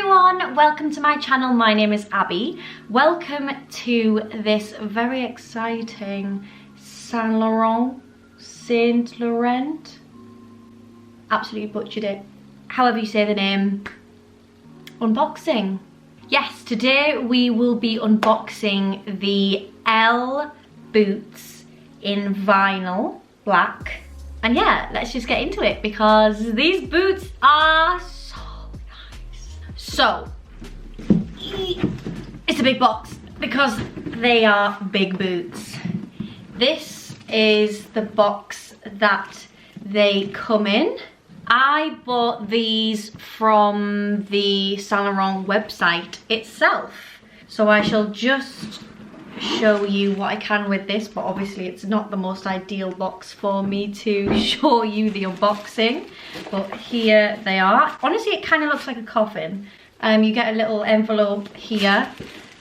everyone, welcome to my channel. My name is Abby. Welcome to this very exciting Saint Laurent, absolutely butchered it, however you say the name, unboxing. Yes, today we will be unboxing the Elle boots in vinyl black. And yeah, let's just get into it because these boots are so nice. So, it's a big box because they are big boots. This is the box that they come in. I bought these from the Saint Laurent website itself. So I shall just show you what I can with this, but obviously it's not the most ideal box for me to show you the unboxing. But here they are. Honestly, it kind of looks like a coffin. You get a little envelope here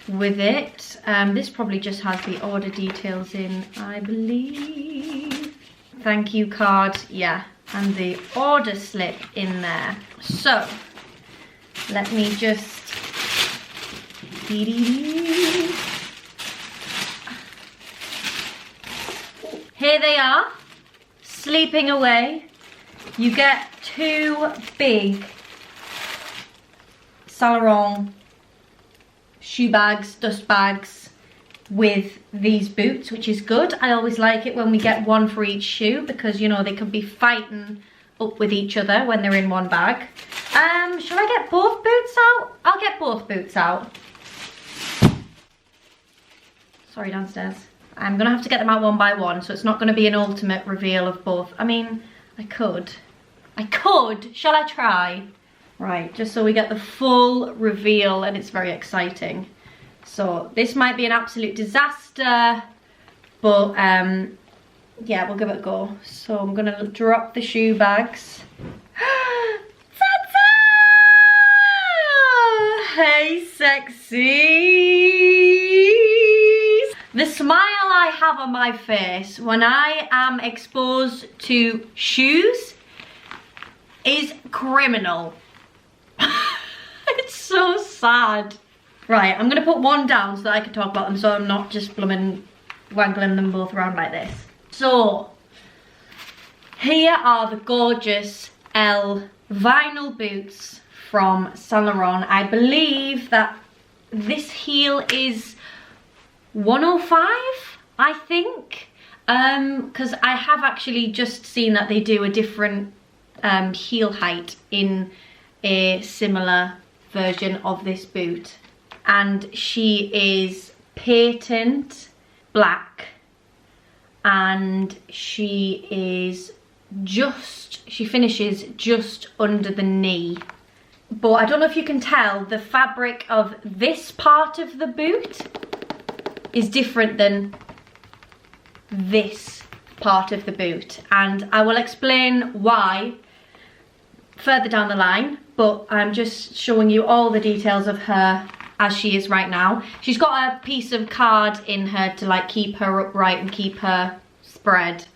with it. This probably just has the order details in, I believe. Thank you card, yeah, and the order slip in there. So let me just here they are, sleeping away. You get two big Saint Laurent shoe bags, dust bags with these boots, which is good. I always like it when we get one for each shoe because, you know, they can be fighting up with each other when they're in one bag. Shall I get both boots out? I'll get both boots out. Sorry, downstairs. I'm gonna have to get them out one by one, so it's not gonna be an ultimate reveal of both. I mean, I could. Shall I try? Right, just so we get the full reveal, and it's very exciting. So this might be an absolute disaster, but yeah, we'll give it a go. So I'm gonna drop the shoe bags. Ta-ta! Hey, sexiest! The smile I have on my face when I am exposed to shoes is criminal. It's so sad. Right, I'm gonna put one down so that I can talk about them, so I'm not just blooming wangling them both around like this. So, here are the gorgeous Elle vinyl boots from Saint Laurent. I believe that this heel is 105, I think, because I have actually just seen that they do a different heel height in a similar version of this boot. And she is patent black, and she finishes just under the knee. But I don't know if you can tell, the fabric of this part of the boot is different than this part of the boot, and I will explain why further down the line, but I'm just showing you all the details of her as she is right now. She's got a piece of card in her to like keep her upright and keep her spread,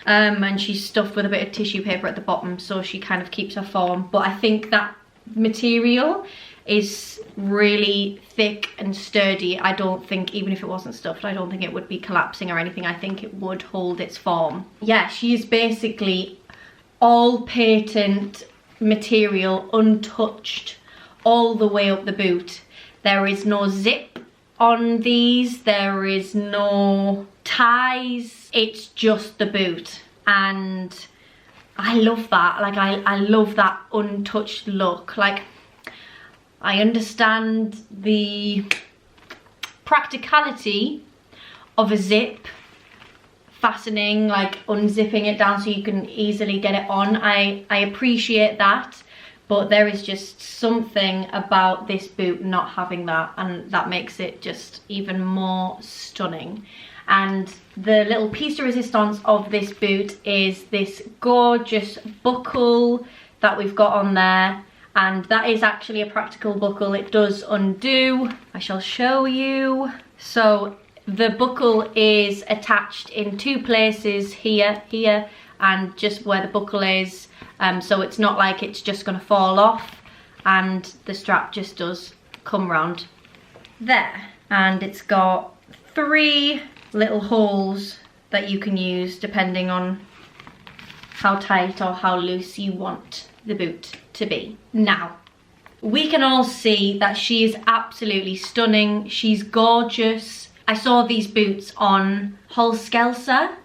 and she's stuffed with a bit of tissue paper at the bottom so she kind of keeps her form. But I think that material is really thick and sturdy. I don't think, even if it wasn't stuffed, I don't think it would be collapsing or anything. I think it would hold its form. Yeah, she is basically all patent material, untouched all the way up the boot. There is no zip on these, there is no ties, it's just the boot. And I love that. Like, I love that untouched look. Like, I understand the practicality of a zip fastening, like unzipping it down so you can easily get it on. I appreciate that, but there is just something about this boot not having that, and that makes it just even more stunning. And the little piece de resistance of this boot is this gorgeous buckle that we've got on there, and that is actually a practical buckle. It does undo. I shall show you. So the buckle is attached in two places, here, and just where the buckle is. So it's not like it's just gonna fall off. and the strap just does come round there. And it's got 3 little holes that you can use depending on how tight or how loose you want the boot to be. Now, we can all see that she is absolutely stunning. She's gorgeous. I saw these boots on Holskelsa.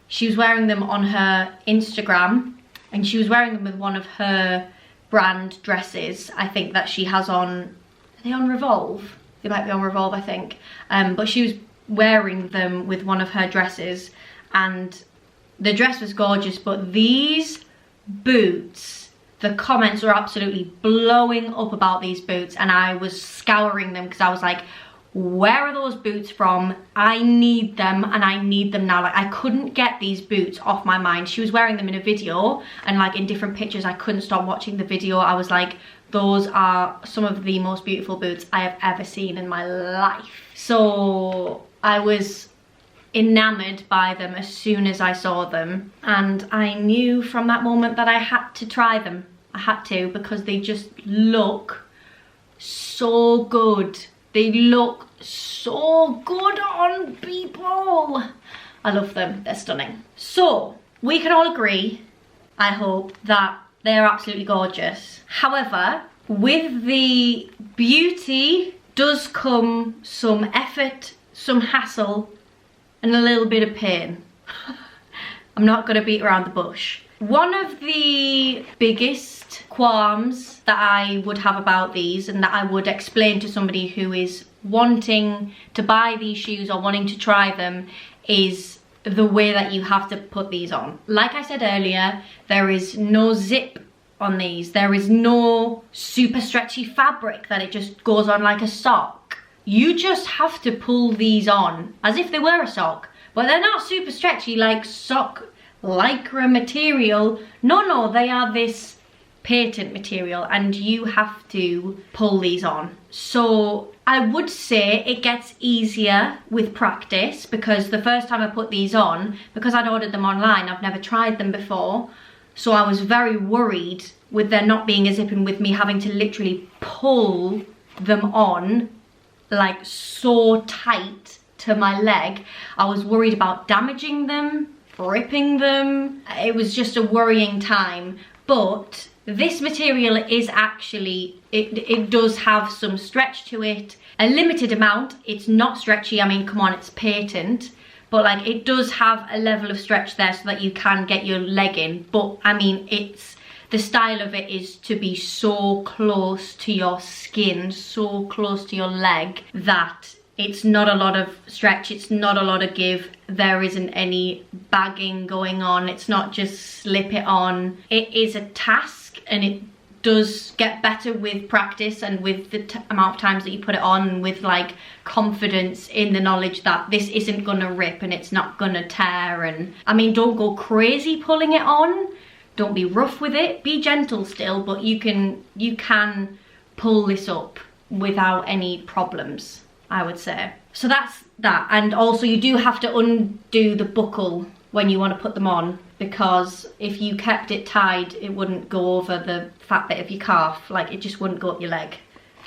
She was wearing them on her Instagram, and she was wearing them with one of her brand dresses, I think, that she has on, are they on Revolve? They might be on Revolve, I think. But she was wearing them with one of her dresses, and the dress was gorgeous, but these boots, the comments were absolutely blowing up about these boots, and I was scouring them because I was like, where are those boots from? I need them, and I need them now. Like, I couldn't get these boots off my mind. She was wearing them in a video, and like in different pictures, I couldn't stop watching the video. I was like, those are some of the most beautiful boots I have ever seen in my life. So I was enamored by them as soon as I saw them, and I knew from that moment that I had to try them. I had to, because they just look so good. They look so good on people. I love them, they're stunning. So we can all agree, I hope, that they're absolutely gorgeous. However, with the beauty does come some effort, some hassle, and a little bit of pain. I'm not gonna beat around the bush. One of the biggest qualms that I would have about these, and that I would explain to somebody who is wanting to buy these shoes or wanting to try them, is the way that you have to put these on. Like I said earlier, there is no zip on these. There is no super stretchy fabric that it just goes on like a sock. You just have to pull these on as if they were a sock, but they're not super stretchy like sock lycra material. No, they are this patent material, and you have to pull these on. So I would say it gets easier with practice, because the first time I put these on, because I'd ordered them online, I've never tried them before, so I was very worried with there not being a zip and with me having to literally pull them on like so tight to my leg. I was worried about damaging them, ripping them. It was just a worrying time. But this material is actually, it does have some stretch to it, a limited amount. It's not stretchy, I mean, come on, it's patent, but like it does have a level of stretch there so that you can get your leg in. But I mean, it's, the style of it is to be so close to your skin, so close to your leg, that it's not a lot of stretch, it's not a lot of give, there isn't any bagging going on, it's not just slip it on. It is a task, and it does get better with practice and with the amount of times that you put it on, and with like confidence in the knowledge that this isn't gonna rip and it's not gonna tear. And I mean, don't go crazy pulling it on, don't be rough with it, be gentle still, but you can pull this up without any problems, I would say. So that's that. And also you do have to undo the buckle when you want to put them on, because if you kept it tied, it wouldn't go over the fat bit of your calf. Like, it just wouldn't go up your leg.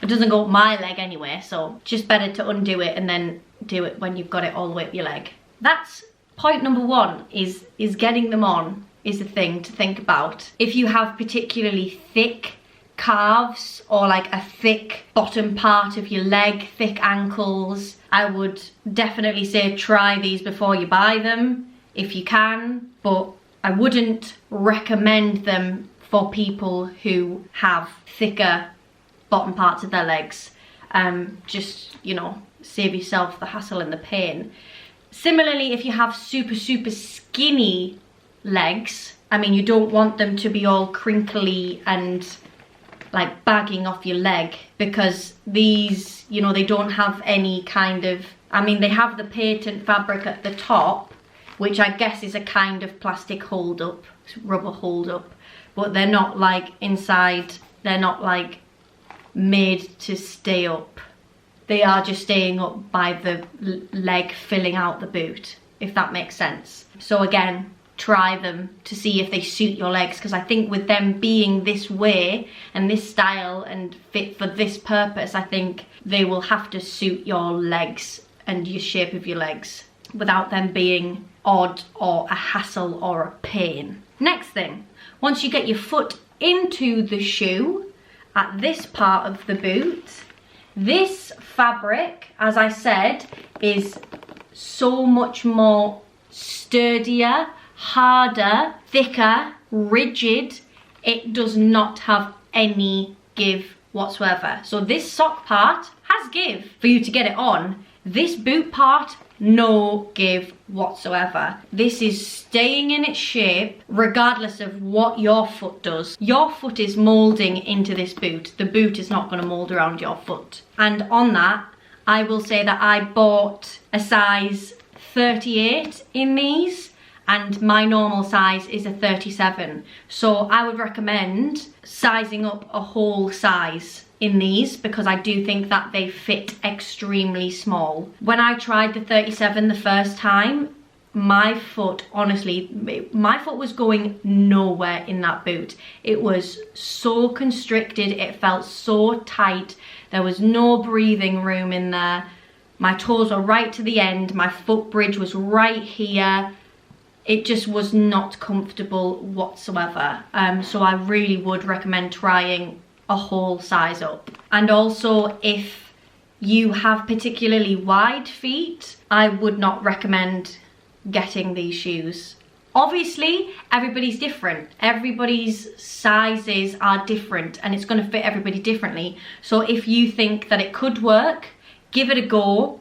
It doesn't go up my leg anyway, so just better to undo it and then do it when you've got it all the way up your leg. That's point number 1, is getting them on is the thing to think about. If you have particularly thick calves or like a thick bottom part of your leg, thick ankles, I would definitely say try these before you buy them if you can, but I wouldn't recommend them for people who have thicker bottom parts of their legs. Just, you know, save yourself the hassle and the pain. Similarly, if you have super skinny legs, I mean, you don't want them to be all crinkly and like bagging off your leg, because these, you know, they don't have any kind of, I mean, they have the patent fabric at the top, which I guess is a kind of plastic hold up, rubber hold up, but they're not like inside, they're not like made to stay up. They are just staying up by the leg filling out the boot, if that makes sense. So again, try them to see if they suit your legs, because I think with them being this way and this style and fit for this purpose, I think they will have to suit your legs and your shape of your legs without them being odd or a hassle or a pain. Next thing, once you get your foot into the shoe at this part of the boot, this fabric, as I said, is so much more sturdier, harder, thicker, rigid. It does not have any give whatsoever. So this sock part has give for you to get it on. This boot part, no give whatsoever. This is staying in its shape regardless of what your foot does. Your foot is moulding into this boot. The boot is not going to mould around your foot. And on that, I will say that I bought a size 38 in these, and my normal size is a 37. So I would recommend sizing up a whole size in these, because I do think that they fit extremely small. When I tried the 37 the first time, my foot, honestly, my foot was going nowhere in that boot. It was so constricted, it felt so tight, there was no breathing room in there. My toes were right to the end, my foot bridge was right here. It just was not comfortable whatsoever. So I really would recommend trying a whole size up. And also, if you have particularly wide feet, I would not recommend getting these shoes. Obviously, everybody's different. Everybody's sizes are different and it's going to fit everybody differently. So if you think that it could work, give it a go.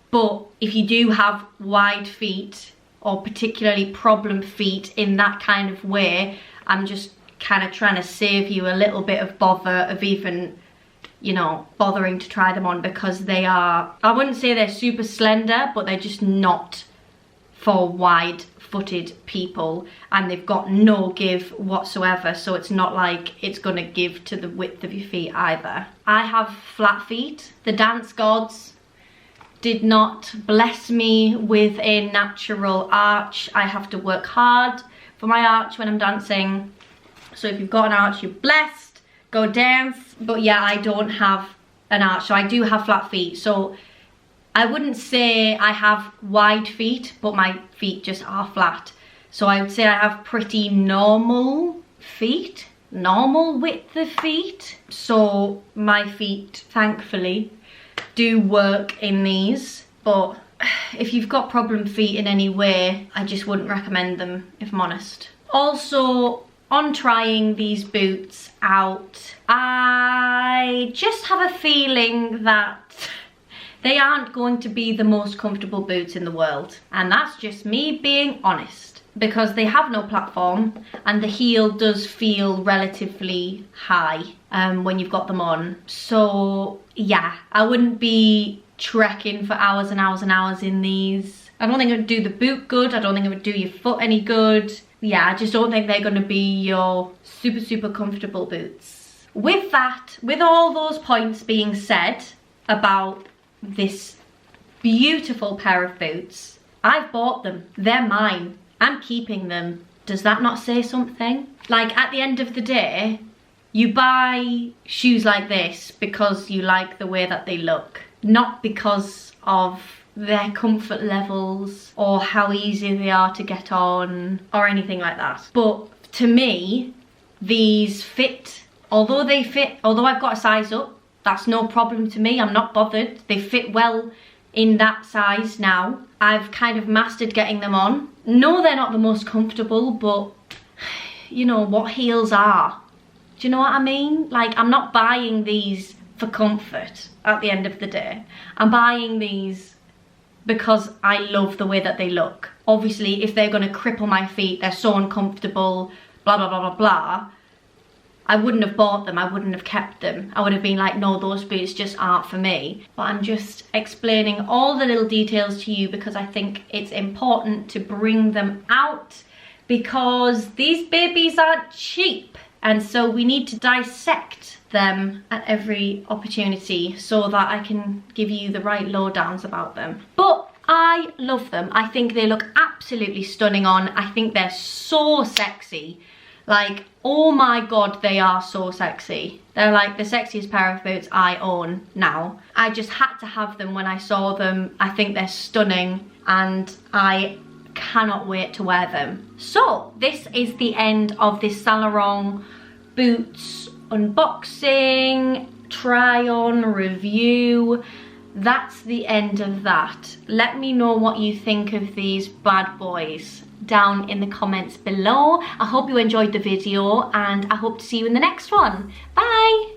But if you do have wide feet, or particularly problem feet in that kind of way, I'm just kind of trying to save you a little bit of bother of even, you know, bothering to try them on, because they are, I wouldn't say they're super slender, but they're just not for wide footed people, and they've got no give whatsoever, so it's not like it's gonna give to the width of your feet either. I have flat feet. The dance gods did not bless me with a natural arch. I have to work hard for my arch when I'm dancing. So if you've got an arch, you're blessed, go dance. But yeah, I don't have an arch, so I do have flat feet. So I wouldn't say I have wide feet, but my feet just are flat. So I would say I have pretty normal feet, normal width of feet. So my feet, thankfully, do work in these. But if you've got problem feet in any way, I just wouldn't recommend them, if I'm honest. Also, on trying these boots out, I just have a feeling that they aren't going to be the most comfortable boots in the world. And that's just me being honest, because they have no platform and the heel does feel relatively high when you've got them on. So yeah, I wouldn't be trekking for hours and hours and hours in these. I don't think it would do the boot good. I don't think it would do your foot any good. Yeah, I just don't think they're going to be your super, super comfortable boots. With that, with all those points being said about this beautiful pair of boots, I've bought them. They're mine. I'm keeping them. Does that not say something? Like, at the end of the day, you buy shoes like this because you like the way that they look, not because of their comfort levels or how easy they are to get on or anything like that. But to me, these fit, although I've got a size up, that's no problem to me. I'm not bothered. They fit well in that size now. I've kind of mastered getting them on. No, they're not the most comfortable, but you know what heels are. Do you know what I mean? Like, I'm not buying these for comfort at the end of the day. I'm buying these because I love the way that they look. Obviously, if they're gonna cripple my feet, they're so uncomfortable, blah, blah, blah, blah, blah, I wouldn't have bought them, I wouldn't have kept them. I would have been like, no, those boots just aren't for me. But I'm just explaining all the little details to you because I think it's important to bring them out, because these babies aren't cheap. And so we need to dissect them at every opportunity so that I can give you the right lowdowns about them. But I love them. I think they look absolutely stunning on. I think they're so sexy. Like, oh my god, they are so sexy. They're like the sexiest pair of boots I own now. I just had to have them when I saw them. I think they're stunning and I cannot wait to wear them. So this is the end of this Saint Laurent boots unboxing, try on, review. That's the end of that. Let me know what you think of these bad boys down in the comments below. I hope you enjoyed the video and I hope to see you in the next one. Bye!